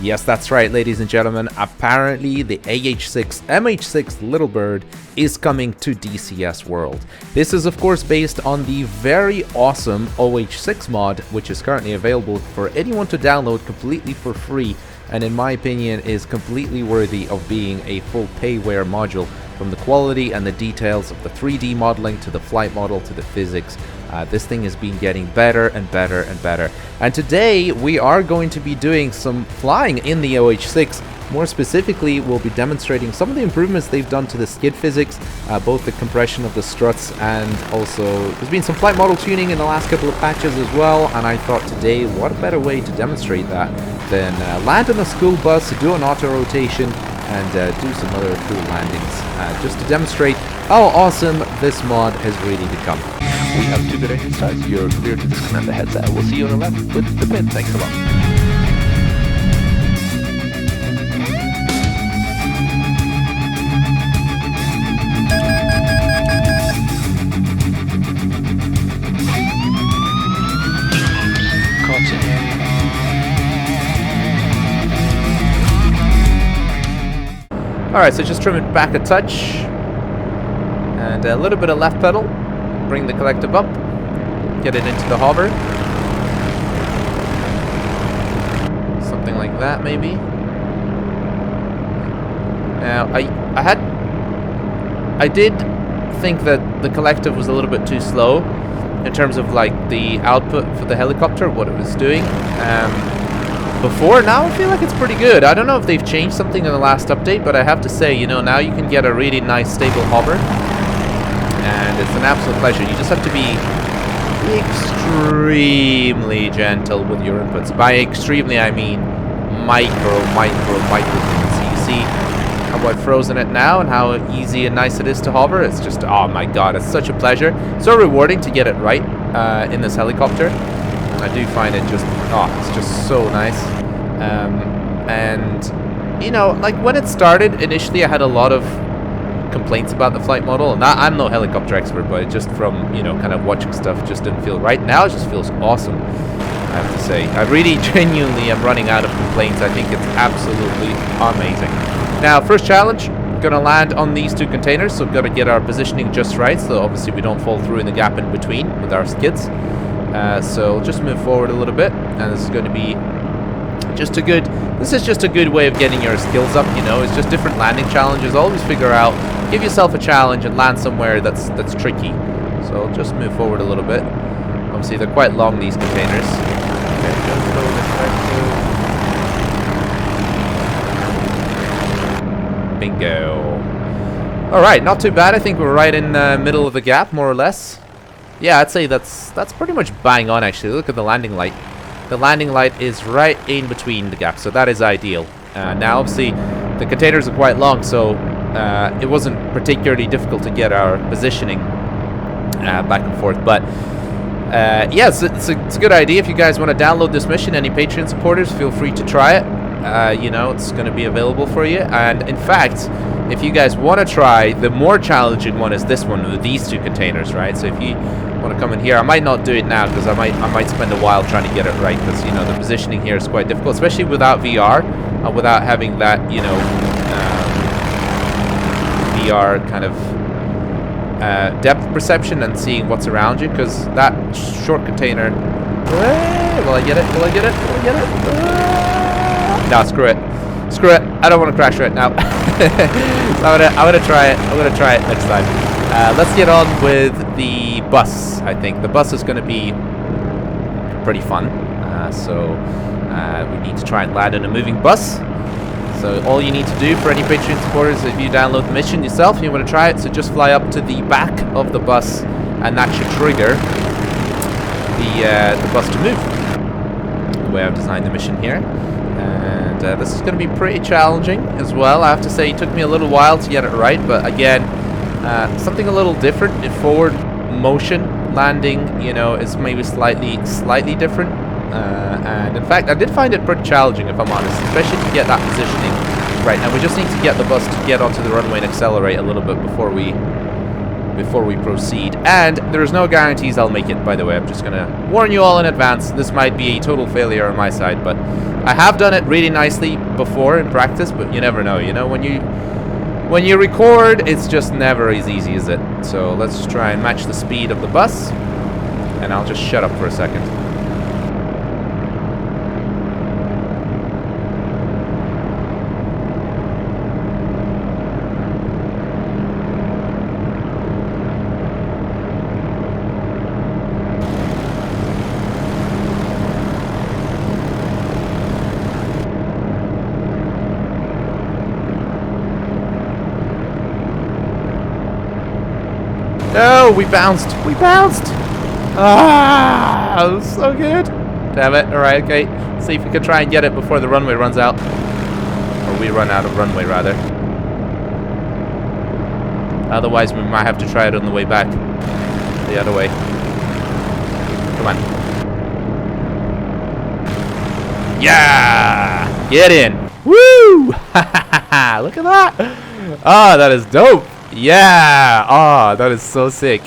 Yes, that's right, ladies and gentlemen. Apparently, the MH-6 Littlebird is coming to DCS World. This is, of course, based on the very awesome OH-6 mod, which is currently available for anyone to download completely for free, and in my opinion is completely worthy of being a full payware module. From the quality and the details of the 3D modeling to the flight model to the physics, this thing has been getting better and better and better. And today we are going to be doing some flying in the OH-6. More specifically, we'll be demonstrating some of the improvements they've done to the skid physics, both the compression of the struts, and also there's been some flight model tuning in the last couple of patches as well. And I thought today, what a better way to demonstrate that than land on a school bus, do an auto-rotation, and do some other cool landings, just to demonstrate how awesome this mod has really become. We have 2 good engine starts. You're clear to disconnect the headset. We'll see you on the left with the pin. Thanks a lot. Alright, so just trim it back a touch, and a little bit of left pedal, bring the collective up, get it into the hover, something like that maybe. Now, I did think that the collective was a little bit too slow in terms of like the output for the helicopter, what it was doing. Before, now I feel like it's pretty good. I don't know if they've changed something in the last update, but I have to say, you know, now you can get a really nice stable hover, and it's an absolute pleasure. You just have to be extremely gentle with your inputs. By extremely, I mean micro frequency. You see how I've frozen it now and how easy and nice it is to hover? It's just, oh my god, it's such a pleasure. So rewarding to get it right in this helicopter. I do find it just, it's just so nice. And, you know, like when it started, initially I had a lot of complaints about the flight model. And I'm no helicopter expert, but just from, you know, kind of watching stuff, just didn't feel right. Now it just feels awesome, I have to say. I really genuinely am running out of complaints. I think it's absolutely amazing. Now, first challenge, gonna land on these 2 containers, so gotta get our positioning just right, so obviously we don't fall through in the gap in between with our skids. So just move forward a little bit, and this is going to be just a good way of getting your skills up, you know. It's just different landing challenges. Always figure out, give yourself a challenge and land somewhere that's tricky. So just move forward a little bit. Obviously they're quite long, these containers. Okay, just go this right. Bingo. Alright, not too bad. I think we're right in the middle of the gap, more or less. Yeah, I'd say that's pretty much bang on, actually. Look at the landing light. The landing light is right in between the gaps, so that is ideal. Now, obviously, the containers are quite long, so it wasn't particularly difficult to get our positioning back and forth. But, yeah, it's a good idea. If you guys want to download this mission, any Patreon supporters, feel free to try it. You know, it's going to be available for you. And, in fact, if you guys want to try, the more challenging one is this one with these 2 containers, right? So if you want to come in here, I might not do it now because I might spend a while trying to get it right, because, you know, the positioning here is quite difficult, especially without VR, without having that, you know, VR kind of depth perception and seeing what's around you, because that short container. Will I get it? Will I get it? Will I get it? No, screw it. Screw it. I don't want to crash right now. So I'm gonna try it. I'm gonna try it next time. Let's get on with the bus. I think the bus is going to be pretty fun. So we need to try and land in a moving bus. So all you need to do for any Patreon supporters, if you download the mission yourself, you want to try it, so just fly up to the back of the bus, and that should trigger the bus to move. The way I've designed the mission here. And this is going to be pretty challenging as well. I have to say, it took me a little while to get it right, but again, something a little different in forward motion landing, you know, is maybe slightly different. And in fact, I did find it pretty challenging, if I'm honest, especially to get that positioning right. Now we just need to get the bus to get onto the runway and accelerate a little bit before we proceed. And there's no guarantees I'll make it, by the way. I'm just gonna warn you all in advance. This might be a total failure on my side, but I have done it really nicely before in practice, but you never know. You know, when you record, it's just never as easy as it. So let's try and match the speed of the bus, and I'll just shut up for a second. No, we bounced. We bounced. Ah, that was so good. Damn it. All right, okay. See if we can try and get it before the runway runs out. Or we run out of runway, rather. Otherwise, we might have to try it on the way back. The other way. Come on. Yeah! Get in. Woo! Look at that. Ah, that is dope. Yeah! Ah, that is so sick.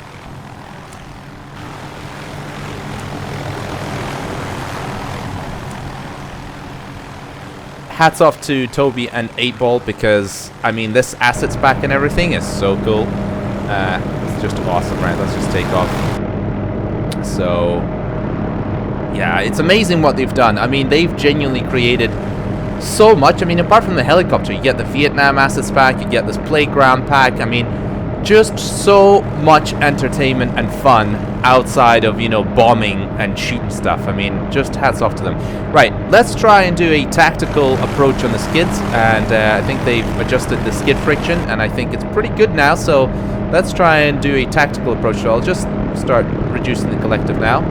Hats off to Toby and Eightball, because, I mean, this assets pack and everything is so cool. It's just awesome, right? Let's just take off. So, yeah, it's amazing what they've done. I mean, they've genuinely created so much. I mean, apart from the helicopter, you get the Vietnam assets pack, you get this playground pack. I mean, just so much entertainment and fun outside of, you know, bombing and shooting stuff. I mean, just hats off to them. Right, let's try and do a tactical approach on the skids, and I think they've adjusted the skid friction, and I think it's pretty good now. So let's try and do a tactical approach. So I'll just start reducing the collective now,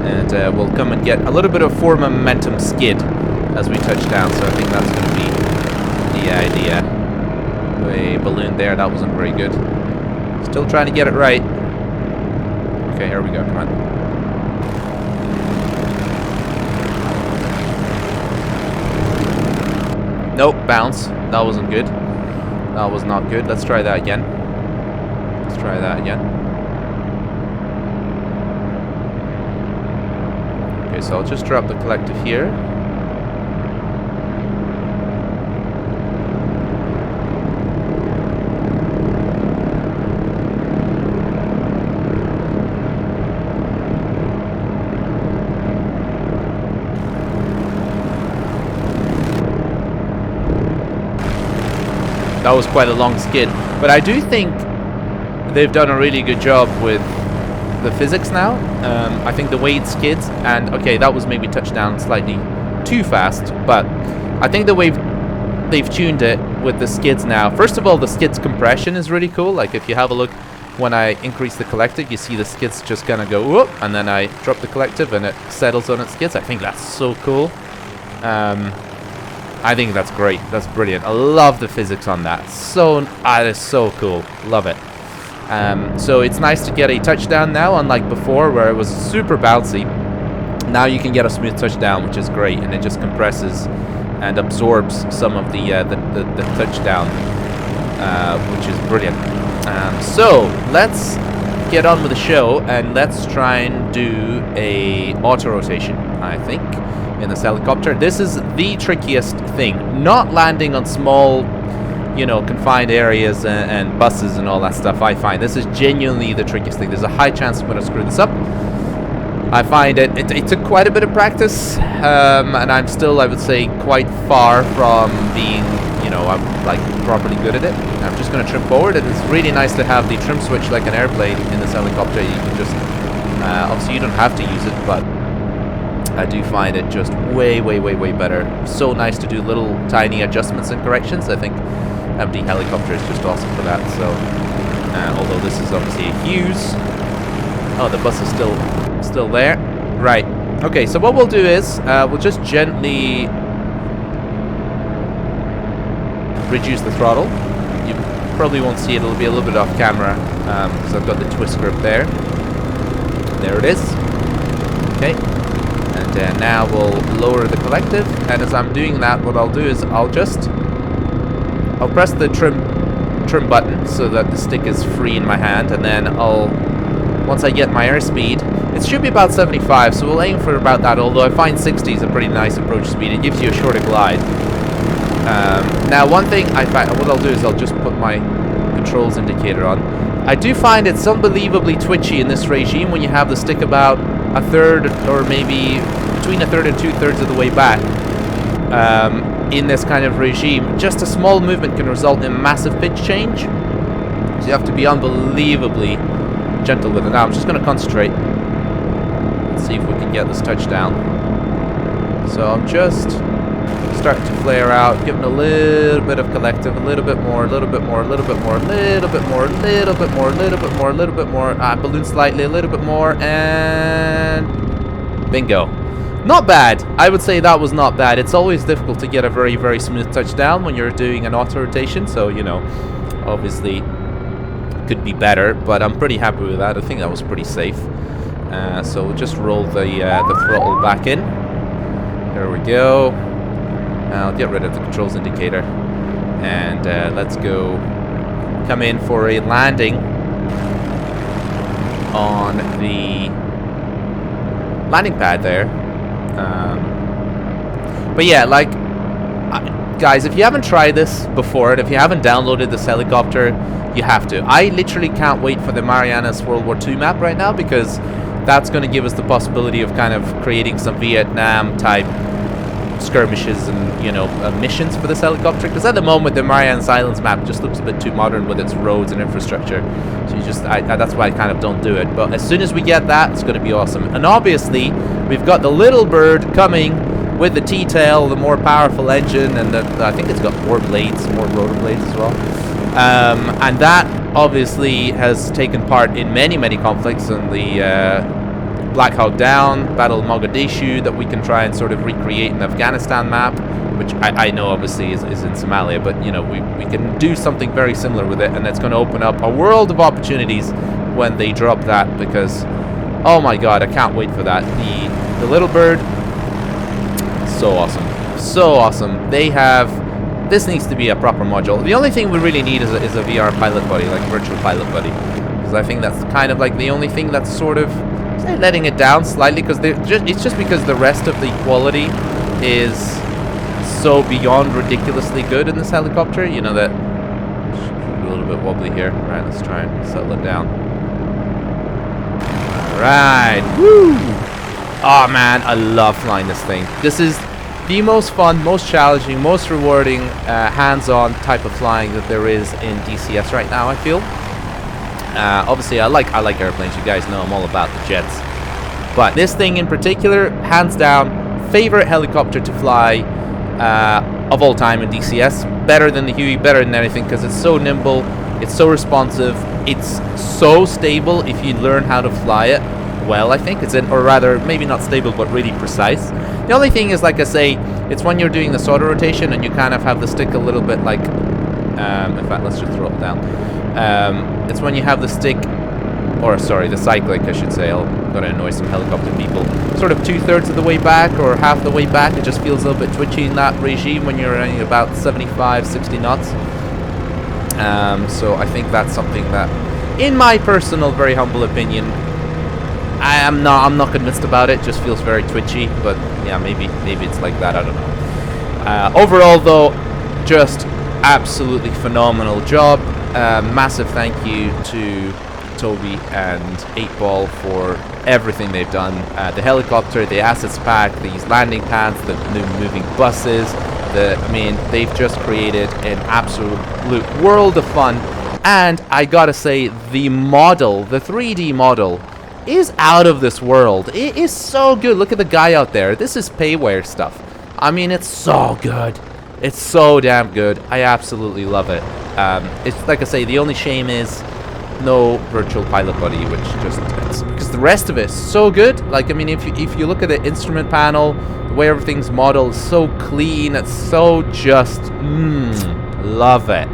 and we'll come and get a little bit of forward momentum skid as we touch down. So I think that's going to be the idea. A balloon there, that wasn't very good. Still trying to get it right. Okay, here we go, come on. Nope, bounce. That wasn't good. That was not good. Let's try that again. Let's try that again. Okay, so I'll just drop the collective here. That was quite a long skid, but I do think they've done a really good job with the physics now. I think the way it skids, and okay, that was maybe touched down slightly too fast, but I think the way they've tuned it with the skids now. First of all, the skids compression is really cool. Like if you have a look, when I increase the collective, you see the skids just kind of go whoop, and then I drop the collective and it settles on its skids. I think that's so cool. I think that's great. That's brilliant. I love the physics on that. So, that is so cool. Love it. So it's nice to get a touchdown now, unlike before where it was super bouncy. Now you can get a smooth touchdown, which is great, and it just compresses and absorbs some of the touchdown, which is brilliant. So let's get on with the show, and let's try and do a auto rotation, I think, in this helicopter. This is the trickiest thing. Not landing on small, you know, confined areas and buses and all that stuff, I find. This is genuinely the trickiest thing. There's a high chance I'm going to screw this up. I find it took quite a bit of practice, and I'm still, I would say, quite far from being, you know, I'm like properly good at it. I'm just going to trim forward, and it's really nice to have the trim switch like an airplane in this helicopter. You can just, obviously you don't have to use it, but I do find it just way better. So nice to do little tiny adjustments and corrections. I think MD helicopter is just awesome for that. So, although this is obviously a Hughes. Oh, the bus is still there. Right. Okay, so what we'll do is we'll just gently reduce the throttle. You probably won't see it. It'll be a little bit off camera because I've got the twist grip there. There it is. Okay. And now we'll lower the collective, and as I'm doing that, what I'll do is I'll press the trim button so that the stick is free in my hand, and then once I get my airspeed, It should be about 75, so we'll aim for about that, although I find 60 is a pretty nice approach speed. It gives you a shorter glide. Now, one thing I find, what I'll do is I'll just put my controls indicator on. I do find it's unbelievably twitchy in this regime when you have the stick about a third, or maybe between a third and 2/3 of the way back. In this kind of regime, just a small movement can result in massive pitch change. So you have to be unbelievably gentle with it. Now, I'm just going to concentrate. Let's see if we can get this touchdown. So I'm just starting to flare out, giving a little bit of collective, a little bit more, a little bit more, a little bit more, a little bit more, a little bit more, a little bit more, a little bit more. Balloon slightly, a little bit more, and bingo. Not bad. I would say that was not bad. It's always difficult to get a very, very smooth touchdown when you're doing an auto rotation. So, you know, obviously could be better, but I'm pretty happy with that. I think that was pretty safe. So we'll just roll the throttle back in. There we go. I'll get rid of the controls indicator. And let's go come in for a landing on the landing pad there. But yeah, like, guys, if you haven't tried this before, and if you haven't downloaded this helicopter, you have to. I literally can't wait for the Marianas World War II map right now, because that's going to give us the possibility of kind of creating some Vietnam type skirmishes and, you know, missions for this helicopter. Because at the moment, the Marianas Islands map just looks a bit too modern with its roads and infrastructure. So you just, that's why I kind of don't do it. But as soon as we get that, it's going to be awesome. And obviously, we've got the Little Bird coming with the T-tail, the more powerful engine, and I think it's got more blades, more rotor blades as well. And that obviously has taken part in many, many conflicts in the Black Hawk Down, Battle of Mogadishu, that we can try and sort of recreate in the Afghanistan map, which I know obviously is in Somalia, but you know, we can do something very similar with it, and it's going to open up a world of opportunities when they drop that, because oh my god, I can't wait for that. The Little Bird, so awesome, so awesome. They have, this needs to be a proper module. The only thing we really need is a VR pilot buddy, like virtual pilot buddy, because I think that's kind of like the only thing that's sort of letting it down slightly, because it's just because the rest of the quality is so beyond ridiculously good in this helicopter, you know, that a little bit wobbly here. Right, let's try and settle it down. Alright, woo! Oh man, I love flying this thing. This is the most fun, most challenging, most rewarding hands-on type of flying that there is in DCS right now, I feel. Obviously, I like airplanes. You guys know I'm all about the jets. But this thing in particular, hands down, favorite helicopter to fly of all time in DCS. Better than the Huey, better than anything, because it's so nimble, it's so responsive, it's so stable if you learn how to fly it well, I think. It's in, or rather, maybe not stable, but really precise. The only thing is, like I say, it's when you're doing the auto rotation and you kind of have the stick a little bit like, in fact, let's just throw it down. It's when you have the stick, or sorry, the cyclic, I should say. I'm gonna annoy some helicopter people. Sort of 2/3 of the way back, or half the way back. It just feels a little bit twitchy in that regime when you're running about 75, 60 knots. So I think that's something that, in my personal, very humble opinion, I'm not convinced about it. Just feels very twitchy, but yeah, maybe it's like that. I don't know. Overall, though, just absolutely phenomenal job. Massive thank you to Toby and 8ball for everything they've done. The helicopter, the assets pack, these landing pads, the new moving buses. I mean, they've just created an absolute world of fun. And I gotta say, the model, the 3D model, is out of this world. It is so good. Look at the guy out there. This is payware stuff. I mean, it's so good. It's so damn good. I absolutely love it. It's like I say, the only shame is no virtual pilot buddy, which just, because the rest of it is so good. Like, I mean, if you look at the instrument panel, the way everything's modeled is so clean. It's so just, love it.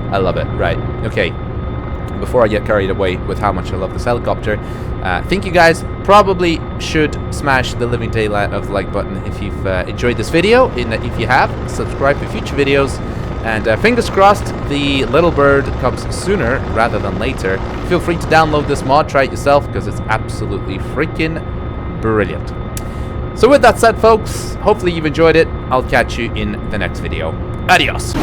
I love it. Right. Okay. Before I get carried away with how much I love this helicopter, I think you guys probably should smash the living daylight of the like button if you've enjoyed this video. If you have, subscribe for future videos, And fingers crossed the little bird comes sooner rather than later. Feel free to download this mod, try it yourself, because it's absolutely freaking brilliant. So with that said, folks, hopefully you've enjoyed it. I'll catch you in the next video. Adios!